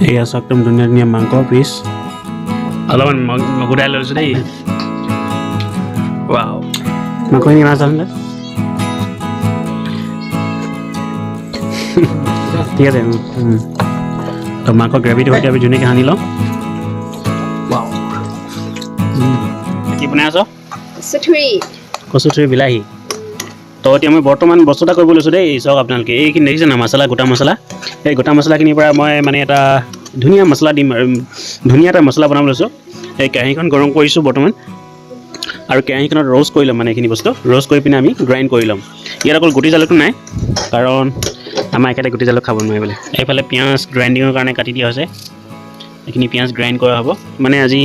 এয়া চাওক একদম ধুনীয়া ধুনীয়া মাংস পিচ অলপমান মগুদাই লৈছোঁ দেই ৱাও মাংসখিনি কেনেকুৱা চালে ঠিক আছে তো মাংস গ্ৰেভিটো সৈতে আমি ধুনীয়াকৈ সানি লওঁ ৱাও কি বনাই আছ কচুথুৰি বিলাহী তো এতিয়া মই বৰ্তমান বস্তু এটা কৰিব লৈছোঁ দেই চাওক আপোনালোকে এইখিনি দেখিছে না মছলা গোটা মছলা এই গোটা মছলাখিনিৰ পৰা মই মানে এটা ধুনীয়া মছলা দিম আৰু ধুনীয়া এটা মছলা বনাব লৈছোঁ এই কেৰাহীখন গৰম কৰিছোঁ বৰ্তমান আৰু কেৰাহীখনত ৰ'ষ্ট কৰি ল'ম মানে এইখিনি বস্তু ৰ'ষ্ট কৰি পিনে আমি গ্ৰাইণ্ড কৰি ল'ম ইয়াত অকল গুটি জালুকটো নাই কাৰণ আমাৰ একেবাৰে গুটি জালুক খাব নোৱাৰে বোলে এইফালে পিঁয়াজ গ্ৰাইণ্ডিঙৰ কাৰণে কাটি দিয়া হৈছে এইখিনি পিঁয়াজ গ্ৰাইণ্ড কৰা হ'ব মানে আজি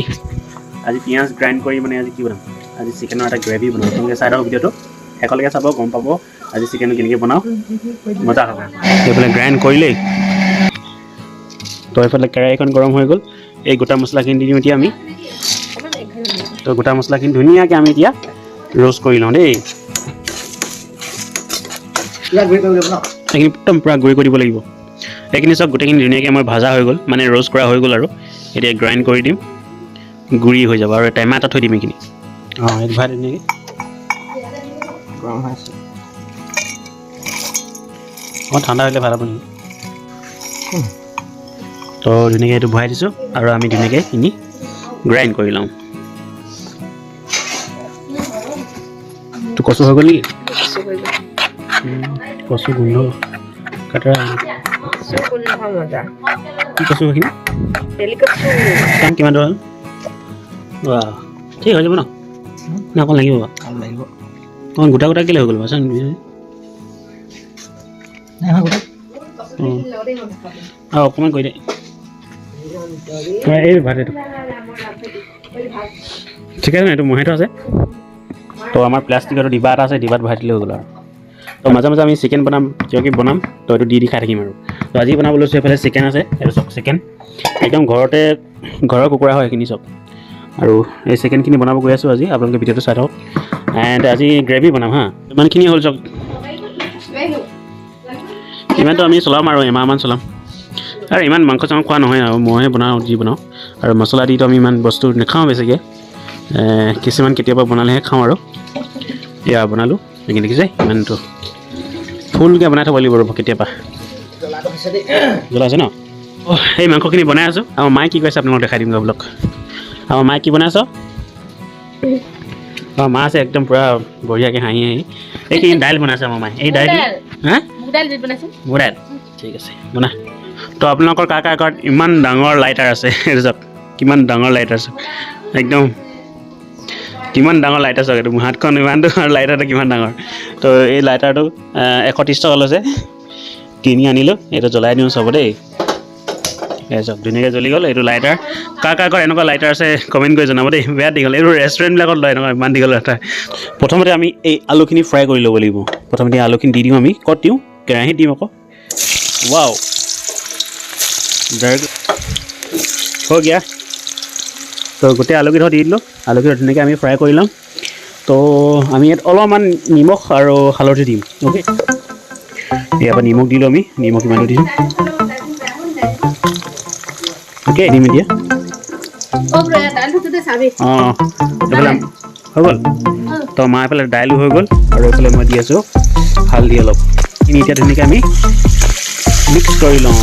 পিঁয়াজ গ্ৰাইণ্ড কৰি মানে আজি কি বনাম আজি চিকেনৰ এটা গ্ৰেভি বনাম আপোনালোকে চাই থাকক ভিডিঅ'টো একেলগে চাব গম পাব আজি চিকেনটো কেনেকৈ বনাওঁ মজা হ'ব এইফালে গ্ৰাইণ্ড কৰিলেই তো এইফালে কেৰাহীখন গৰম হৈ গ'ল এই গোটা মছলাখিনি দি দিওঁ এতিয়া আমি তো গোটা মছলাখিনি ধুনীয়াকৈ আমি এতিয়া ৰ'ষ্ট কৰি লওঁ দেই এইখিনি একদম পূৰা গুড়ি কৰি দিব লাগিব এইখিনি চব গোটেইখিনি ধুনীয়াকৈ আমাৰ ভাজা হৈ গ'ল মানে ৰ'ষ্ট কৰা হৈ গ'ল আৰু এতিয়া গ্ৰাইণ্ড কৰি দিম গুড়ি হৈ যাব আৰু টেমা এটা থৈ দিম এইখিনি অঁ এইটো ভাত ধুনীয়াকৈ অঁ ঠাণ্ডা হ'লে ভাল হ'ব নেকি তো ধুনীয়াকৈ এইটো ভৰাই দিছোঁ আৰু আমি ধুনীয়াকৈ এইখিনি গ্ৰাইণ্ড কৰি লওঁ তো কচু হৈ গ'ল নেকি কচু গোন্ধ কাটা কি কচু সেইখিনি দাম কিমান টকা হ'ল ঠিক হৈ যাব ন অকণ লাগিব অকণ গোটা গোটা কেলৈ হৈ গ'ল বাৰু আৰু অকণমান কৰি দে এই ভাত এইটো ঠিক আছে ন এইটো মহেটো আছে তো আমাৰ প্লাষ্টিকৰ ডিবা এটা আছে ডিবাত ভৰাই দিলে হৈ গ'ল আৰু তো মাজে মাজে আমি চিকেন বনাম কিবা কিবি বনাম তো এইটো দি খাই থাকিম আৰু তো আজি বনাব লৈছোঁ এইফালে চিকেন আছে এইটো চব চিকেন একদম ঘৰৰ কুকুৰা হয় এইখিনি চব আৰু এই চিকেনখিনি বনাব গৈ আছোঁ আজি আপোনালোকে ভিডিঅ'টো চাই থাকক এণ্ড আজি গ্ৰেভি বনাম হা ইমানখিনি হ'ল চব ইমানটো আমি চলাম আৰু এমাহমান চলাম আৰু ইমান মাংস চাংস খোৱা নহয় আৰু মইহে বনাওঁ যি বনাওঁ আৰু মছলা দিতো আমি ইমান বস্তু নাখাওঁ বেছিকৈ কিছুমান কেতিয়াবা বনালেহে খাওঁ আৰু এয়া বনালোঁ এইখিনি দেখিছে ইমানটো ফুলকৈ বনাই থ'ব লাগিব ৰ'ব কেতিয়াবা জ্বলা আছে ন অঁ এই মাংসখিনি বনাই আছোঁ আমাৰ মায়ে কি কৈছে আপোনালোকক দেখাই দিম ব্লগ আমাৰ মায়ে কি বনাইছ অঁ মা আছে একদম পূৰা বঢ়িয়াকৈ হাঁহি এইখিনি দাইল বনাইছে আমাৰ মায়ে এই দাইল হা মোৰ দাইল ঠিক আছে বনা তো আপোনালোকৰ কাৰ ঘৰত ইমান ডাঙৰ লাইটাৰ আছে চাওক কিমান ডাঙৰ লাইটাৰ আছে একদম কিমান ডাঙৰ লাইটাৰ চাওক এইটো মোৰ হাতখন ইমানটো আৰু লাইটাৰটো কিমান ডাঙৰ তো এই লাইটাৰটো 130 টকা লৈছে কিনি আনিলোঁ এইটো জ্বলাই দিওঁ চব দেই চাওক ধুনীয়াকৈ জ্বলি গ'ল এইটো লাইটাৰ কাৰ ঘৰত এনেকুৱা লাইটাৰ আছে কমেণ্ট কৰি জনাব দেই বেয়া দীঘল এইটো ৰেষ্টুৰেণ্টবিলাকত লয় এনেকুৱা ইমান দীঘল লাইটাৰ প্ৰথমতে আমি এই আলুখিনি ফ্ৰাই কৰি ল'ব লাগিব প্ৰথমতে আলুখিনি দি দিওঁ আমি ক'ত দিওঁ কেৰাহীত দিম আকৌ ৱাও হৈ গিয়া তো গোটেই আলুকেইডোখৰ দি দিলোঁ আলুকেইডোখৰ ধুনীয়াকৈ আমি ফ্ৰাই কৰি ল'ম তো আমি ইয়াত অলপমান নিমখ আৰু হালধি দিম অ'কে ইয়াৰ পৰা নিমখ দিলোঁ আমি নিমখ ইমানটো দিম অ'কে দিম এতিয়া অঁ এইফালে হৈ গ'ল তো মা এইফালে দাইলো হৈ গ'ল আৰু এইফালে মই দি আছোঁ হালধি অলপ এতিয়া ধুনীয়াকৈ আমি মিক্স কৰি লওঁ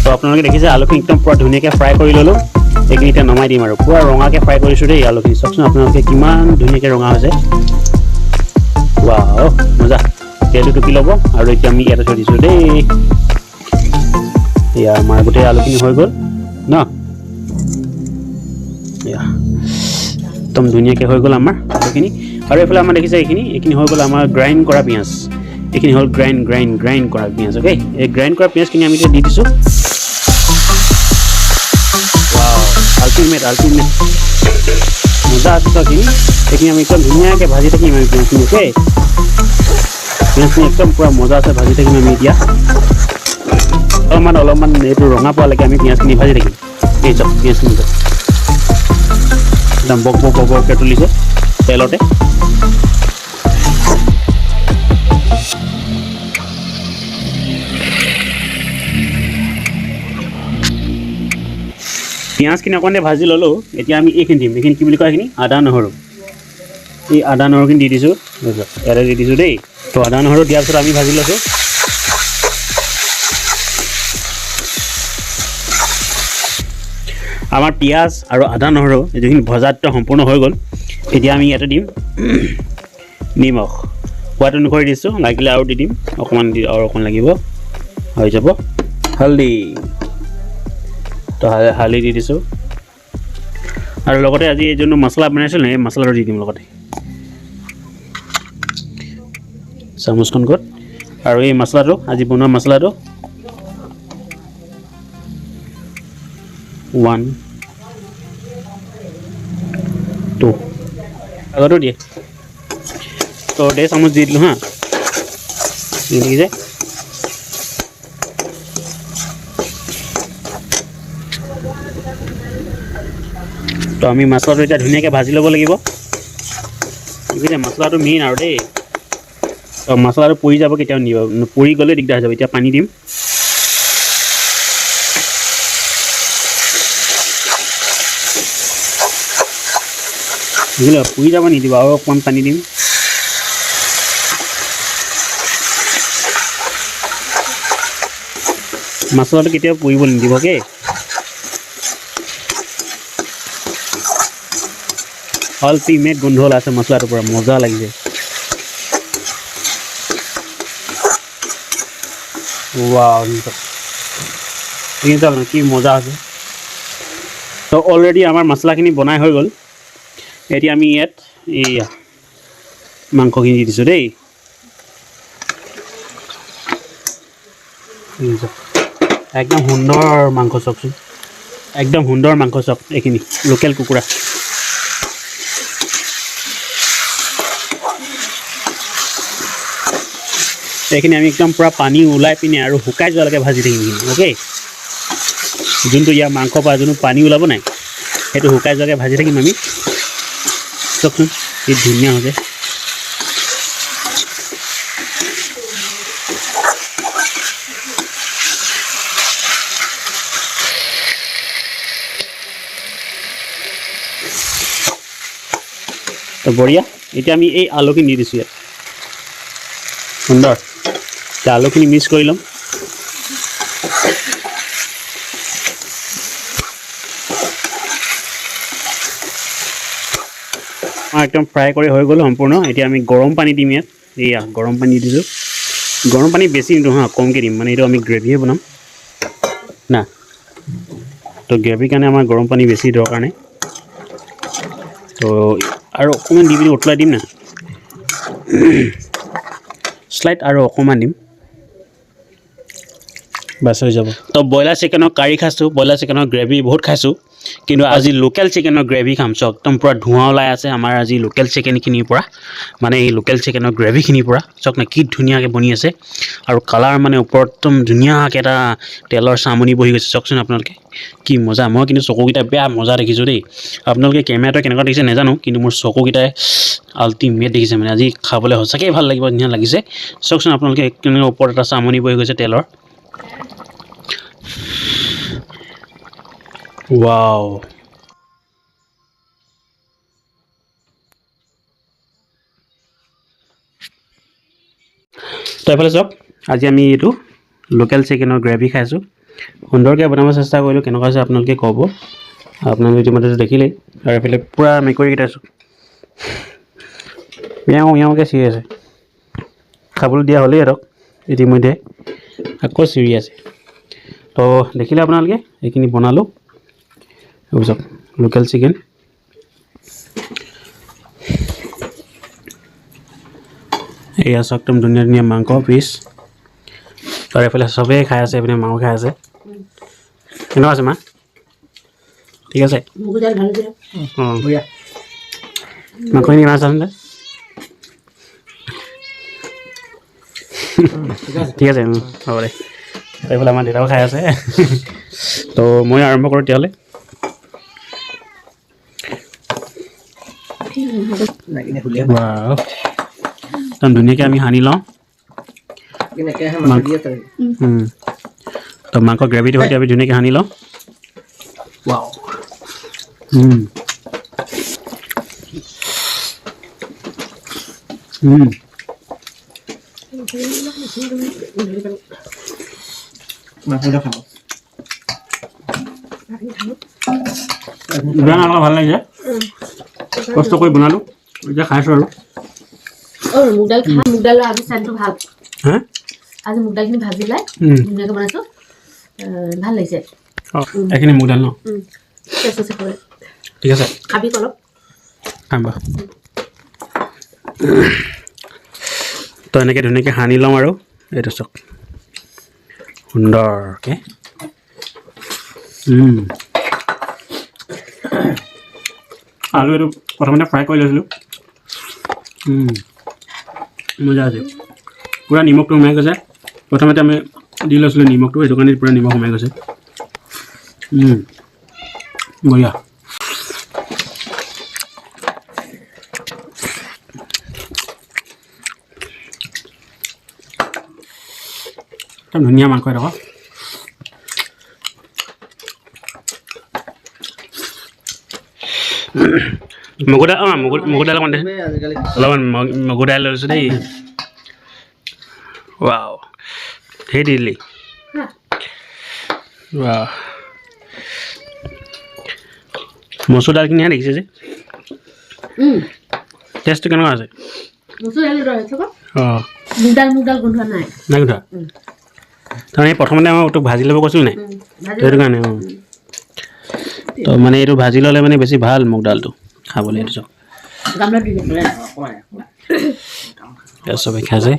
তো আপোনালোকে দেখিছে আলুখিনি একদম পূৰা ধুনীয়াকৈ ফ্ৰাই কৰি ল'লোঁ এইখিনি এতিয়া নমাই দিম আৰু পূৰা ৰঙাকৈ ফ্ৰাই কৰিছোঁ দেই আলুখিনি চাওকচোন আপোনালোকে কিমান ধুনীয়াকৈ ৰঙা হৈছে ৱাও মজা তেলটো টুকি ল'ব আৰু এতিয়া আমি ইয়াতে থৈ দিছোঁ দেই এয়া আমাৰ গোটেই আলুখিনি হৈ গ'ল ন এয়া একদম ধুনীয়াকৈ হৈ গ'ল আমাৰ আলুখিনি আৰু এইফালে আমাৰ দেখিছে এইখিনি হৈ গ'ল আমাৰ গ্ৰাইণ্ড কৰা পিঁয়াজ এইখিনি হ'ল গ্ৰাইণ্ড কৰা পিঁয়াজ অ'কে এই গ্ৰাইণ্ড কৰা পিঁয়াজখিনি আমি এতিয়া দি দিছোঁ আল্টিমেট মজা আছে এইখিনি আমি একদম ধুনীয়াকৈ ভাজি থাকিম আমি পিঁয়াজখিনি অ'কে পিঁয়াজখিনি একদম পূৰা মজা আছে ভাজি থাকিম আমি এতিয়া অলপমান এইটো ৰঙা পোৱালৈকে আমি পিঁয়াজখিনি ভাজি থাকিম এই চব পিঁয়াজখিনি একদম বককৈ তুলিছে তেলতে পিঁয়াজখিনি অকণমান ভাজি ল'লোঁ এতিয়া আমি এইখিনি দিম এইখিনি কি বুলি কয় এইখিনি আদা নহৰু এই আদা নহৰুখিনি দি দিছোঁ ইয়াতে দি দিছোঁ দেই তো আদা নহৰু দিয়াৰ পিছত আমি ভাজি লৈছোঁ আমাৰ পিঁয়াজ আৰু আদা নহৰু যিখিনি ভজাটো সম্পূৰ্ণ হৈ গ'ল এতিয়া আমি ইয়াতে দিম নিমখ সোৱাদ অনুসৰি দিছোঁ লাগিলে আৰু দি দিম অকণমান আৰু অকণমান লাগিব হৈ যাব হালধি তো হালধি দি দিছোঁ আৰু লগতে আজি এই যোনটো মছলা বনাইছিলোঁ এই মছলাটো দি দিম লগতে চামুচখন ক'ত আৰু এই মছলাটো আজি বনোৱা মছলাটো 1 2 আগতো দিয়ে তো 1.5 চামুচ দি দিলোঁ হা দেখিছে তো আমি মছলাটো এতিয়া ধুনীয়াকৈ ভাজি ল'ব লাগিব বুজিছে মছলাটো মেইন আৰু দেই তো মছলাটো পুৰি যাব কেতিয়াও নিব পুৰি গ'লে দিগদাৰ হৈ যাব এতিয়া পানী দিম বুজিলে পুৰি যাব নিদিব আৰু অকণমান পানী দিম মছলাটো কেতিয়াও পুৰিব নিদিব অ'কে আল্টিমেট গোন্ধ ওলাইছে মছলাটোৰ পৰা মজা লাগিছে ৱাও কি মজা আছে তো অলৰেডি আমাৰ মছলাখিনি বনাই হৈ গ'ল এতিয়া আমি ইয়াত এইয়া মাংসখিনি দি দিছোঁ দেই একদম সুন্দৰ মাংস চাওকচোন একদম সুন্দৰ মাংস চাওক এইখিনি লোকেল কুকুৰা এইখিনি আমি একদম পূৰা পানী ওলাই পিনে আৰু শুকাই যোৱালৈকে ভাজি থাকিম অ'কে যোনটো ইয়াৰ মাংস পৰা যোনটো পানী ওলাব নাই সেইটো শুকাই যোৱাকৈ ভাজি থাকিম আমি চাওকচোন কি ধুনীয়া হৈছে তো বঢ়িয়া এতিয়া আমি এই আলুখিনি দি দিছোঁ ইয়াত সুন্দৰ এতিয়া আলুখিনি মিক্স কৰি ল'ম একদম ফ্ৰাই কৰি হৈ গ'ল সম্পূৰ্ণ এতিয়া আমি গৰম পানী দিম ইয়াত এয়া গৰম পানী দিছোঁ গৰম পানী বেছি নিদিওঁ হা কমকৈ দিম মানে এইটো আমি গ্ৰেভিয়ে বনাম না তো গ্ৰেভিৰ কাৰণে আমাৰ গৰম পানী বেছি দৰকাৰ নাই তো আৰু অকণমান দি পিনি উতলাই দিম না স্লাইড আৰু অকণমান দিম বাছ হৈ যাব তো ব্ৰইলাৰ চিকেনৰ কাৰী খাইছোঁ ব্ৰইলাৰ চিকেনৰ গ্ৰেভি বহুত খাইছোঁ কিন্তু আজি লোকেল চিকেনৰ গ্ৰেভি খাম চাওক একদম পূৰা ধোঁৱা ওলাই আছে আমাৰ আজি লোকেল চিকেনখিনিৰ পৰা মানে এই লোকেল চিকেনৰ গ্ৰেভিখিনিৰ পৰা চাওক না কি ধুনীয়াকৈ বনি আছে আৰু কালাৰ মানে ওপৰত একদম ধুনীয়াকৈ এটা তেলৰ চামনি বহি গৈছে চাওকচোন আপোনালোকে কি মজা মই কিন্তু চকুকেইটা বেয়া মজা দেখিছোঁ দেই আপোনালোকে কেমেৰাটো কেনেকুৱা দেখিছে নাজানো কিন্তু মোৰ চকুকেইটাই আল্টিমেট দেখিছে মানে আজি খাবলৈ সঁচাকৈ ভাল লাগিব ধুনীয়া লাগিছে চাওকচোন আপোনালোকে কেনেকৈ ওপৰত এটা চামনি বহি গৈছে তেলৰ ৱাও তো এইফালে চাওক আজি আমি এইটো লোকেল চিকেনৰ গ্ৰেভি খাইছোঁ সুন্দৰকৈ বনাব চেষ্টা কৰিলোঁ কেনেকুৱা হৈছে আপোনালোকে ক'ব আপোনালোকে ইতিমধ্যে দেখিলেই আৰু এইফালে পূৰা মেকুৰীকেইটা আছোঁ মিয়াও মিয়াওকৈ চিঞৰি আছে খাবলৈ দিয়া হ'লেই সিহঁতক ইতিমধ্যে আকৌ চিঞৰি আছে তো দেখিলে আপোনালোকে এইখিনি বনালোঁ তাৰপিছত লোকেল চিকেন এয়া চাওক একদম ধুনীয়া ধুনীয়া মাংস পিচ আৰু এইফালে চবেই খাই আছে এইপিনে মাও খাই আছে কেনেকুৱা আছে মা ঠিক আছে অঁ মাংসখিনি মাছ আছে ঠিক আছে হ'ব দে এইফালে আমাৰ দেউতাও খাই আছে তো মই আৰম্ভ কৰোঁ তেতিয়াহ'লে একদম ধুনীয়াকৈ আমি সানি লওঁ তো মাংস গ্ৰেভিটোৰ সৈতে আমি ধুনীয়াকৈ সানি লওঁ ৱাও ভাল লাগিছে কষ্ট কৰি বনালো এতিয়া খাইছো আৰু মুগডাল খা মুগডালৰ আজি চানটো ভাল হা আজি মুগডালখিনি ভাজিলাই ধুনীয়াকৈ বনাইছো ভাল লাগিছে এইখিনি মুগডাল ন ঠিক আছে খাবি অলপ খাম তো এনেকৈ ধুনীয়াকৈ সানি লওঁ আৰু এইটো চাওক সুন্দৰকৈ আলু এইটো প্ৰথমতে ফ্ৰাই কৰি লৈছিলোঁ মজা আছে পূৰা নিমখটো সোমাই গৈছে প্ৰথমতে আমি দি লৈছিলোঁ নিমখটো সেইটো কাৰণে পূৰা নিমখ সোমাই গৈছে বঢ়িয়া ধুনীয়া মাংস এটা মগুদাল মগুদাল অকণ দে অলপমান মগুদাল লৈছোঁ দেই ৱাও সেই দি দিলি ৱাও মচুৰ দালখিনিহে দেখিছে যে টেষ্টটো কেনেকুৱা আছে অঁ নাই গোন্ধা তাৰমানে প্ৰথমতে আমাৰ তোক ভাজি ল'ব কৈছিলোঁ নাই সেইটো কাৰণে তো মানে এইটো ভাজি ল'লে মানে বেছি ভাল মুগ দালটো খাবলৈ এইটো চাওক চবেই খাইছে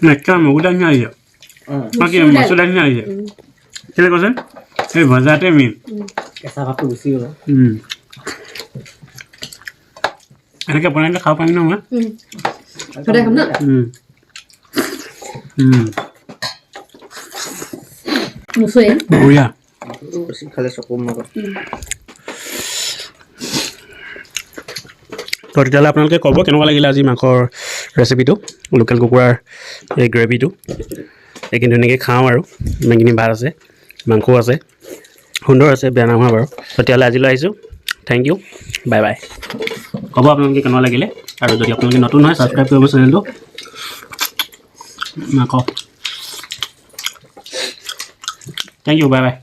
একটা মগু দাল নিয়ে আহিছে বাকী মচুৰ দাল নিয়ে আহিছে কেলৈ কৈছে এই ভজাতে মেইন কেঁচা ভাতটো গুচি গ'ল এনেকৈ বনাইলে খাব পাৰিম ন মই বঢ়িয়া তো তেতিয়াহ'লে আপোনালোকে ক'ব কেনেকুৱা লাগিলে আজি মাংসৰ ৰেচিপিটো লোকেল কুকুৰাৰ এই গ্ৰেভিটো এইখিনি ধুনীয়াকৈ খাওঁ আৰু ইমানখিনি ভাত আছে মাংসও আছে সুন্দৰ আছে বেয়া নহয় বাৰু তেতিয়াহ'লে আজিলৈ আহিছোঁ থেংক ইউ বাই বাই ক'ব আপোনালোকে কেনেকুৱা লাগিলে আৰু যদি আপোনালোকে নতুন হয় ছাবস্ক্ৰাইব কৰিব চেনেলটো মাংস থেংক ইউ বাই বাই